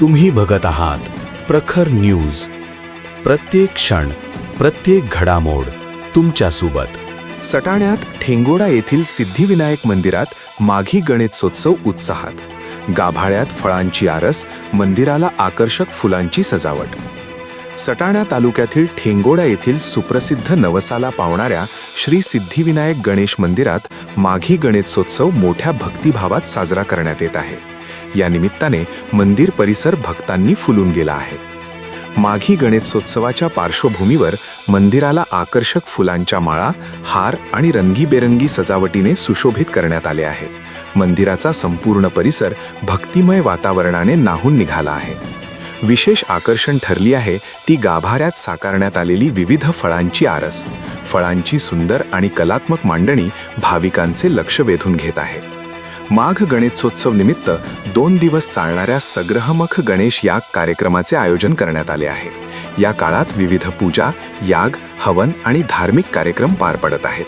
तुम्ही बघत आहात प्रखर न्यूज. प्रत्येक क्षण, प्रत्येक घडामोड तुमच्यासोबत. सटाण्यात ठेंगोडा येथील सिद्धिविनायक मंदिरात माघी गणेशोत्सव उत्साहात. गाभाळ्यात फळांची आरस, मंदिराला आकर्षक फुलांची सजावट. सटाणा तालुक्यातील ठेंगोडा येथील सुप्रसिद्ध नवसाला पावणाऱ्या श्री सिद्धिविनायक गणेश मंदिरात माघी गणेशोत्सव मोठ्या भक्तिभावात साजरा करण्यात येत आहे. या निमित्ताने मंदिर परिसर भक्तांनी फुलून गेला आहे. माघी गणेशोत्सवाच्या पार्श्वभूमीवर मंदिराला आकर्षक फुलांच्या माळा, हार आणि रंगीबेरंगी सजावटीने सुशोभित करण्यात आले आहे. मंदिराचा संपूर्ण परिसर भक्तिमय वातावरणाने न्हाऊन निघाला आहे. विशेष आकर्षण ठरली आहे ती गाभाऱ्यात साकारण्यात आलेली विविध फळांची आरस. फळांची सुंदर आणि कलात्मक मांडणी भाविकांचे लक्ष वेधून घेत आहे. माघ गणेशोत्सव निमित्त 2 दिवस चालणाऱ्या सग्रहमख गणेश याग कार्यक्रमाचे आयोजन करण्यात आले आहे. या काळात विविध पूजा, याग, हवन आणि धार्मिक कार्यक्रम पार पडत आहेत.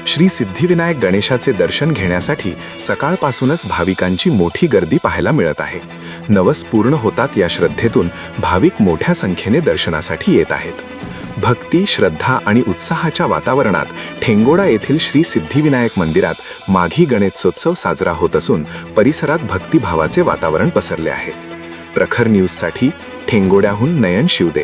श्री सिद्धिविनायक गणेशाचे दर्शन घेण्यासाठी सकाळपासूनच भाविकांची मोठी गर्दी पाहायला मिळत आहे. नवस पूर्ण होतात या श्रद्धेतून भाविक मोठ्या संख्येने दर्शनासाठी येत आहेत. भक्ती, श्रद्धा आणि उत्साहाच्या वातावरणात ठेंगोडा येथील श्री सिद्धिविनायक मंदिरात माघी गणेशोत्सव साजरा होत असून परिसरात भक्तिभावाचे वातावरण पसरले आहे. प्रखर न्यूजसाठी ठेंगोड्याहून नयन शिवदे.